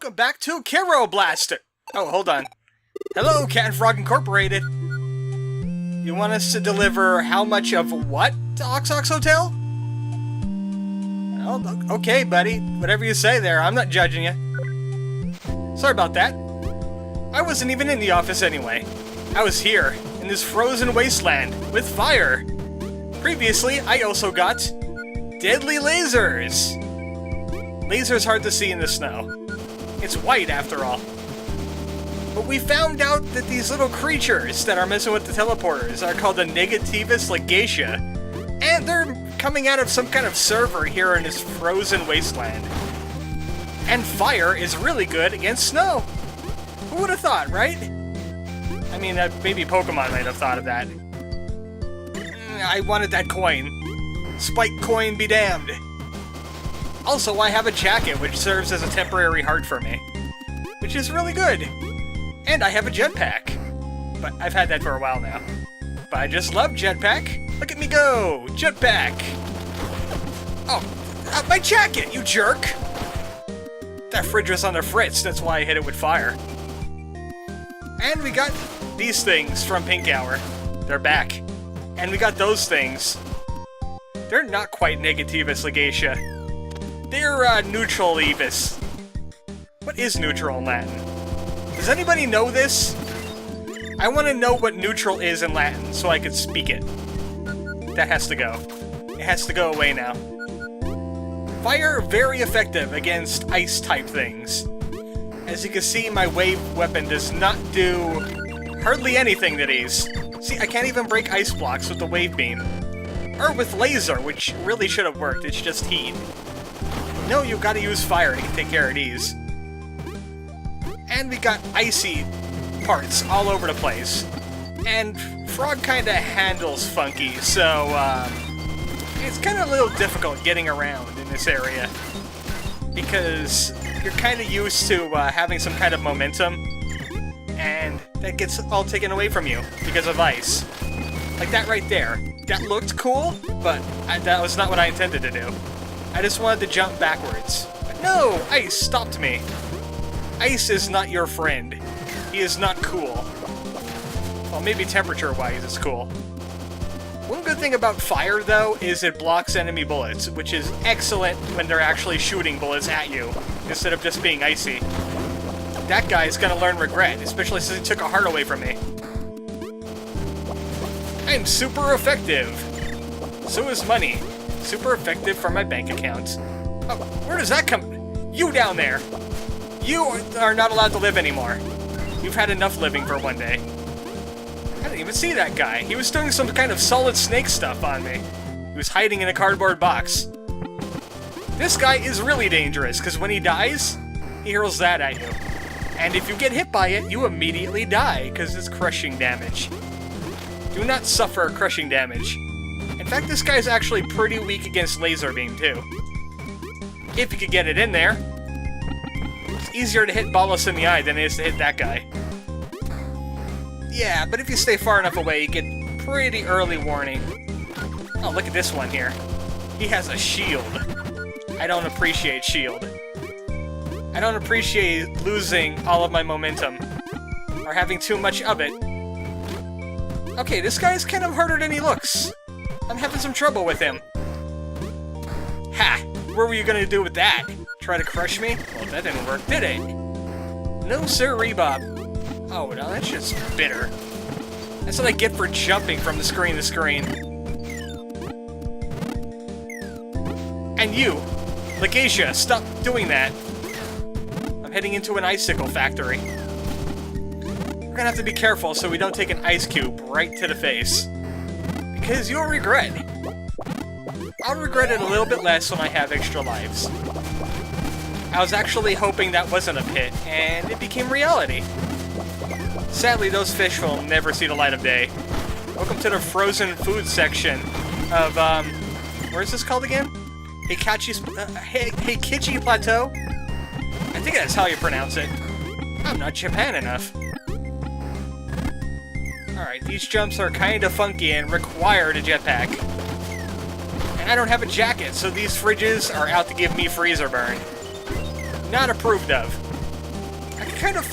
welcome back to Kero Blaster. Oh, hold on. Hello, Cat and Frog Incorporated. You want us to deliver how much of what to Ox Hotel? Oh, okay, buddy. Whatever you say there, I'm not judging you. Sorry about that. I wasn't even in the office anyway. I was here, in this frozen wasteland, with fire. Previously, I also got deadly lasers. Lasers hard to see in the snow. It's white, after all. But we found out that these little creatures that are messing with the teleporters are called the Negativus Legatia, and they're coming out of some kind of server here in this frozen wasteland. And fire is really good against snow. Who would have thought, right? I mean, maybe Pokemon might have thought of that. I wanted that coin. Spike coin be damned. Also, I have a jacket which serves as a temporary heart for me, which is really good. And I have a jetpack. But I've had that for a while now. But I just love jetpack. Look at me go! Jetpack! Oh, my jacket, you jerk! That fridge was on the fritz, that's why I hit it with fire. And we got these things from Pink Hour. They're back. And we got those things. They're not quite Negativus Legatia. They're neutral Evis. What is neutral in Latin? Does anybody know this? I want to know what neutral is in Latin so I can speak it. That has to go. It has to go away now. Fire, very effective against ice-type things. As you can see, my wave weapon does not do hardly anything to these. See, I can't even break ice blocks with the wave beam. Or with laser, which really should have worked, it's just heat. No, you gotta use fire to take care of these. And we got icy parts all over the place. And Frog kinda handles funky, so it's kinda a little difficult getting around in this area. Because you're kinda used to having some kind of momentum, and that gets all taken away from you because of ice. Like that right there. That looked cool, but that was not what I intended to do. I just wanted to jump backwards. But no! Ice stopped me. Ice is not your friend. He is not cool. Well, maybe temperature-wise it's cool. One good thing about fire, though, is it blocks enemy bullets, which is excellent when they're actually shooting bullets at you, instead of just being icy. That guy is gonna learn regret, especially since he took a heart away from me. I'm super effective! So is money. Super effective for my bank account. Oh, where does that come? You down there! You are not allowed to live anymore. You've had enough living for one day. I didn't even see that guy. He was doing some kind of solid snake stuff on me. He was hiding in a cardboard box. This guy is really dangerous, because when he dies, he hurls that at you. And if you get hit by it, you immediately die, because it's crushing damage. Do not suffer crushing damage. In fact, this guy's actually pretty weak against laser beam, too. If you could get it in there. It's easier to hit Ballas in the eye than it is to hit that guy. Yeah, but if you stay far enough away, you get pretty early warning. Oh, look at this one here. He has a shield. I don't appreciate shield. I don't appreciate losing all of my momentum. Or having too much of it. Okay, this guy's kind of harder than he looks. I'm having some trouble with him. Ha! What were you gonna do with that? Try to crush me? Well, that didn't work, did it? No sirree, Bob. Oh, no, that's just bitter. That's what I get for jumping from the screen to screen. And you, Legatia, stop doing that. I'm heading into an icicle factory. We're gonna have to be careful so we don't take an ice cube right to the face. Because you'll regret. I'll regret it a little bit less when I have extra lives. I was actually hoping that wasn't a pit, and it became reality. Sadly, those fish will never see the light of day. Welcome to the frozen food section of, where is this called again? Heikichi Plateau? I think that's how you pronounce it. I'm not Japan enough. Alright, these jumps are kinda funky and require a jetpack. And I don't have a jacket, so these fridges are out to give me freezer burn. Not approved of. kind of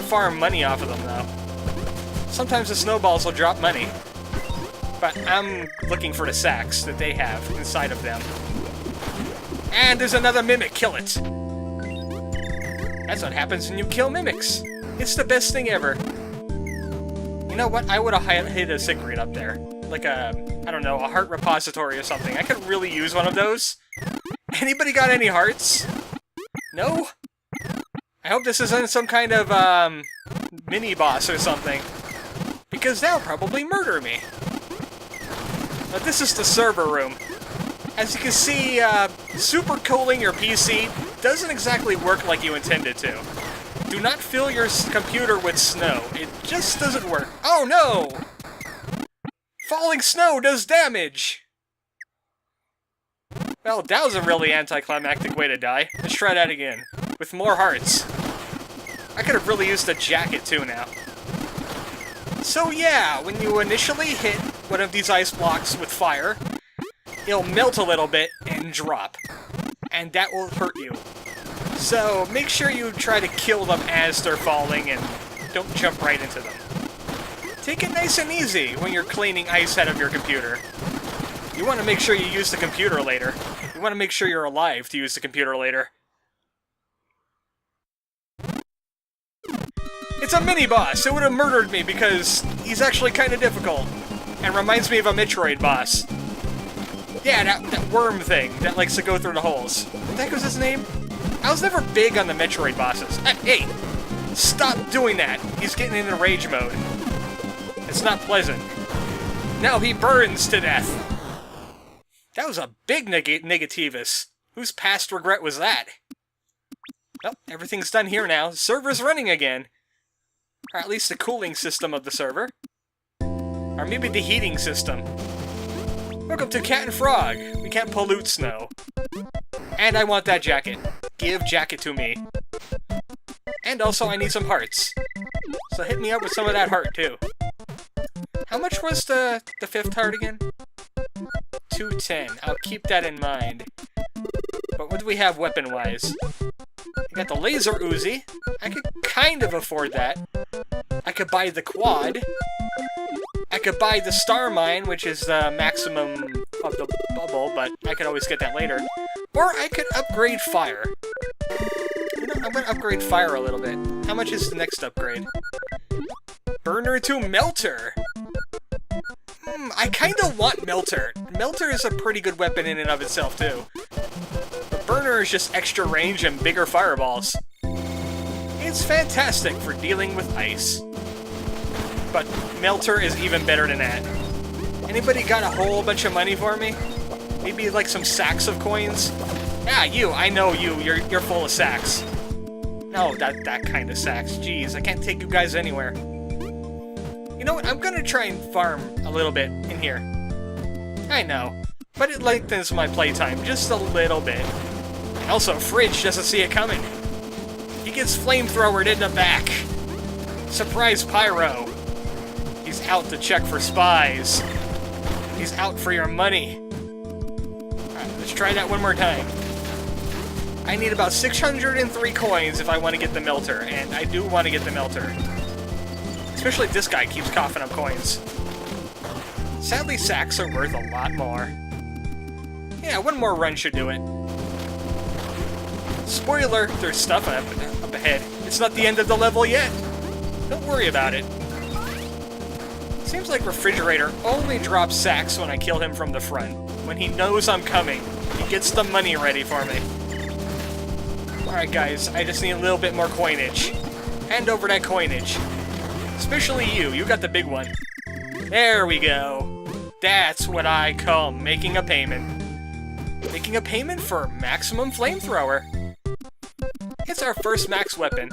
farm, money off of them, though. Sometimes the snowballs will drop money. But I'm looking for the sacks that they have inside of them. And there's another mimic, kill it! That's what happens when you kill mimics. It's the best thing ever. You know what? I would have hid a secret up there. Like a, I don't know, a heart repository or something. I could really use one of those. Anybody got any hearts? No? I hope this isn't some kind of, mini-boss or something. Because they'll probably murder me. But this is the server room. As you can see, super cooling your PC doesn't exactly work like you intended to. Do not fill your computer with snow. It just doesn't work. Oh no! Falling snow does damage! Well, that was a really anticlimactic way to die. Let's try that again. With more hearts. I could have really used a jacket too now. So yeah, when you initially hit one of these ice blocks with fire, it'll melt a little bit and drop. And that will hurt you. So make sure you try to kill them as they're falling and don't jump right into them. Take it nice and easy when you're cleaning ice out of your computer. You want to make sure you use the computer later. You want to make sure you're alive to use the computer later. It's a mini-boss! It would have murdered me because he's actually kind of difficult. And reminds me of a Metroid boss. Yeah, that worm thing that likes to go through the holes. What the heck was his name? I was never big on the Metroid bosses. Hey! Stop doing that! He's getting into rage mode. It's not pleasant. Now he burns to death! That was a big negativus. Whose past regret was that? Well, everything's done here now. The server's running again. Or at least the cooling system of the server. Or maybe the heating system. Welcome to Cat and Frog. We can't pollute snow. And I want that jacket. Give jacket to me. And also I need some hearts. So hit me up with some of that heart too. How much was the fifth heart again? 210. I'll keep that in mind. But what do we have weapon-wise? I got the laser Uzi. I could kind of afford that. I could buy the quad. I could buy the star mine, which is the maximum of the bubble, but I could always get that later. Or I could upgrade fire. You know, I'm gonna upgrade fire a little bit. How much is the next upgrade? Burner to melter! I kinda want melter. Melter is a pretty good weapon in and of itself, too. But burner is just extra range and bigger fireballs. It's fantastic for dealing with ice. But melter is even better than that. Anybody got a whole bunch of money for me? Maybe like some sacks of coins? Ah, you, I know you. You're full of sacks. No, that kind of sacks. Jeez, I can't take you guys anywhere. You know what? I'm gonna try and farm a little bit in here. I know, but it lengthens my playtime just a little bit. And also, Fridge doesn't see it coming. He gets flamethrowered in the back. Surprise pyro. He's out to check for spies. He's out for your money. Alright, let's try that one more time. I need about 603 coins if I want to get the melter, and I do want to get the melter. Especially this guy keeps coughing up coins. Sadly, sacks are worth a lot more. Yeah, one more run should do it. Spoiler, there's stuff up ahead. It's not the end of the level yet. Don't worry about it. Seems like Refrigerator only drops sacks when I kill him from the front. When he knows I'm coming, he gets the money ready for me. Alright guys, I just need a little bit more coinage. Hand over that coinage. Especially you, you got the big one. There we go. That's what I call making a payment. Making a payment for maximum flamethrower. It's our first max weapon.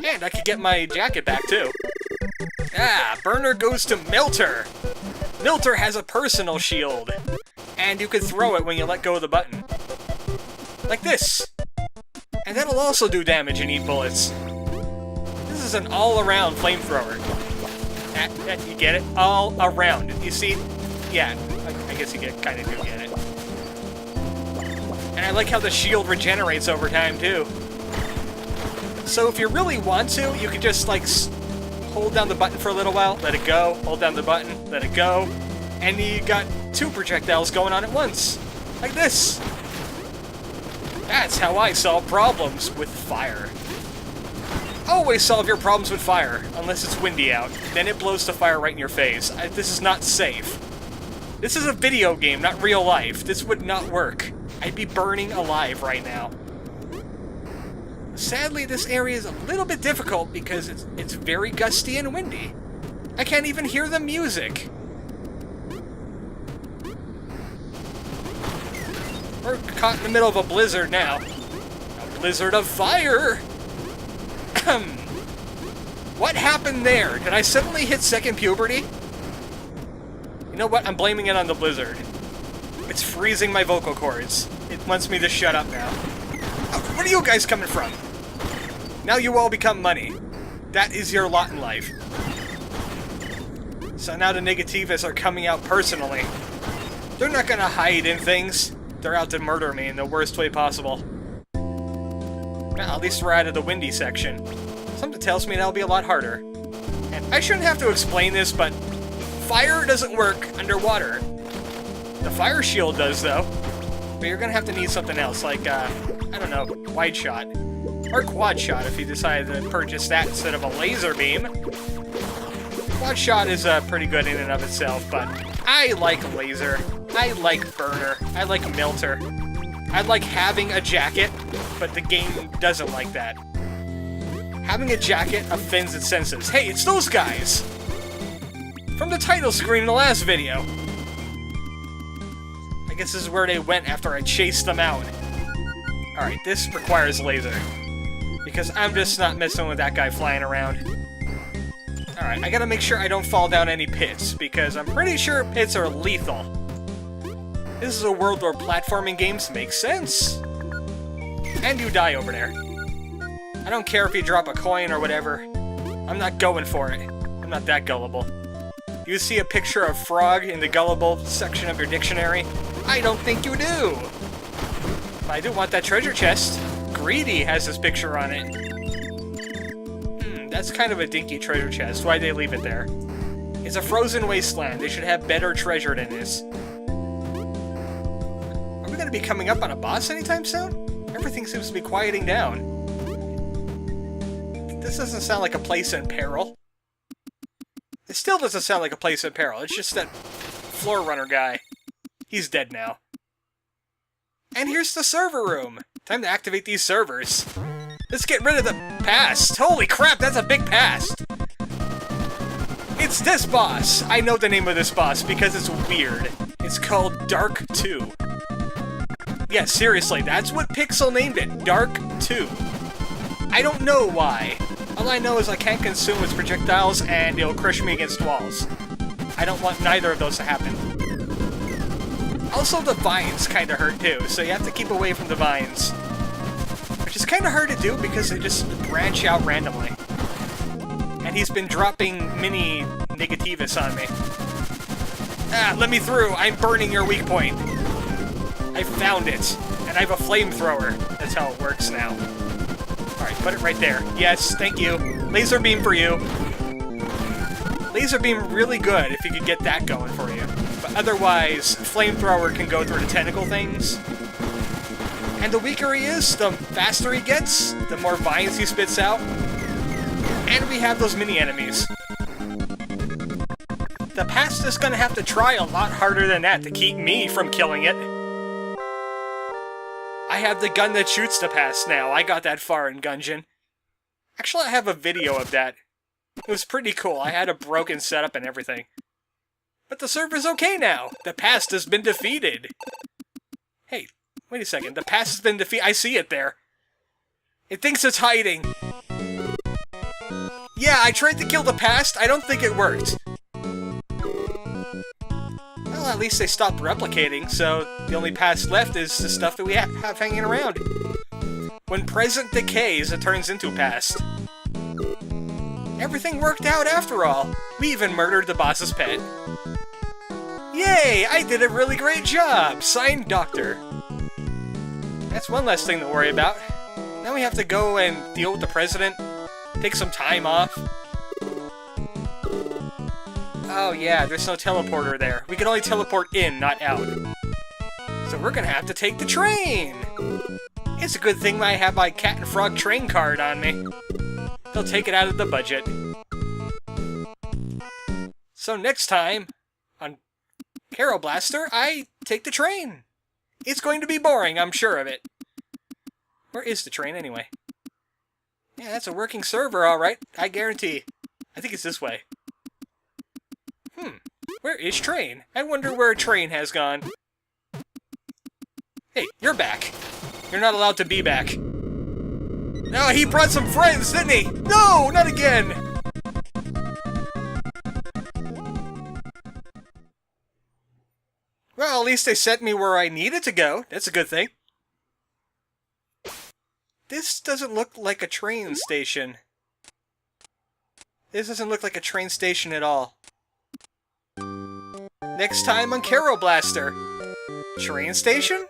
And I could get my jacket back too. Ah, burner goes to Melter. Melter has a personal shield. And you can throw it when you let go of the button. Like this. And that'll also do damage and eat bullets. This is an all-around flamethrower. You get it? All around. You see? Yeah, I guess you kind of do get it. And I like how the shield regenerates over time, too. So if you really want to, you could just, like, hold down the button for a little while, let it go, hold down the button, let it go, and you got 2 projectiles going on at once. Like this. That's how I solve problems with fire. Always solve your problems with fire, unless it's windy out. Then it blows the fire right in your face. This is not safe. This is a video game, not real life. This would not work. I'd be burning alive right now. Sadly, this area is a little bit difficult because it's very gusty and windy. I can't even hear the music. We're caught in the middle of a blizzard now. A blizzard of fire! What happened there? Did I suddenly hit second puberty? You know what? I'm blaming it on the blizzard. It's freezing my vocal cords. It wants me to shut up now. Oh, where are you guys coming from? Now you all become money. That is your lot in life. So now the negativists are coming out personally. They're not gonna hide in things. They're out to murder me in the worst way possible. Well, at least we're out of the windy section. Something tells me that'll be a lot harder. And I shouldn't have to explain this, but fire doesn't work underwater. The fire shield does, though. But you're gonna have to need something else, like, I don't know, wide shot. Or quad shot if you decide to purchase that instead of a laser beam. Quad shot is pretty good in and of itself, but I like laser. I like burner. I like melter. I like having a jacket, but the game doesn't like that. Having a jacket offends its senses. Hey, it's those guys! From the title screen in the last video. I guess this is where they went after I chased them out. Alright, this requires laser. Because I'm just not messing with that guy flying around. Alright, I gotta make sure I don't fall down any pits, because I'm pretty sure pits are lethal. This is a world where platforming games make sense. And you die over there. I don't care if you drop a coin or whatever. I'm not going for it. I'm not that gullible. You see a picture of frog in the gullible section of your dictionary? I don't think you do! But I do want that treasure chest. Greedy has this picture on it. That's kind of a dinky treasure chest. Why'd they leave it there? It's a frozen wasteland. They should have better treasure than this. Are we going to be coming up on a boss anytime soon? Everything seems to be quieting down. This doesn't sound like a place in peril. It still doesn't sound like a place in peril. It's just that floor runner guy. He's dead now. And here's the server room. Time to activate these servers. Let's get rid of the past. Holy crap, that's a big past. It's this boss. I know the name of this boss because it's weird. It's called Dark 2. Yeah, seriously, that's what Pixel named it. Dark 2. I don't know why. All I know is I can't consume its projectiles and it'll crush me against walls. I don't want neither of those to happen. Also, the vines kind of hurt too, so you have to keep away from the vines. Which is kind of hard to do because they just branch out randomly. And he's been dropping mini negativists on me. Ah, let me through! I'm burning your weak point! I found it! And I have a flamethrower. That's how it works now. Alright, put it right there. Yes, thank you. Laser beam for you. Laser beam really good if you could get that going for you. But otherwise, flamethrower can go through the tentacle things. And the weaker he is, the faster he gets, the more vines he spits out. And we have those mini-enemies. The past is gonna have to try a lot harder than that to keep me from killing it. I have the gun that shoots the past now. I got that far in Gungeon. Actually, I have a video of that. It was pretty cool. I had a broken setup and everything. But the server's okay now. The past has been defeated. Hey, wait a second. The past has been defeated. I see it there. It thinks it's hiding. Yeah, I tried to kill the past. I don't think it worked. Well, at least they stopped replicating, so the only past left is the stuff that we have hanging around. When present decays, it turns into past. Everything worked out after all. We even murdered the boss's pet. Yay! I did a really great job! Signed, Doctor. That's one less thing to worry about. Now we have to go and deal with the president. Take some time off. Oh yeah, there's no teleporter there. We can only teleport in, not out. So we're gonna have to take the train! It's a good thing I have my cat and frog train card on me. They'll take it out of the budget. So next time, on Kero Blaster, I take the train. It's going to be boring, I'm sure of it. Where is the train, anyway? Yeah, that's a working server, alright. I guarantee. I think it's this way. Where is train? I wonder where train has gone. Hey, you're back. You're not allowed to be back. No, he brought some friends, didn't he? No, not again! Well, at least they sent me where I needed to go. That's a good thing. This doesn't look like a train station. This doesn't look like a train station at all. Next time on Kero Blaster. Train station?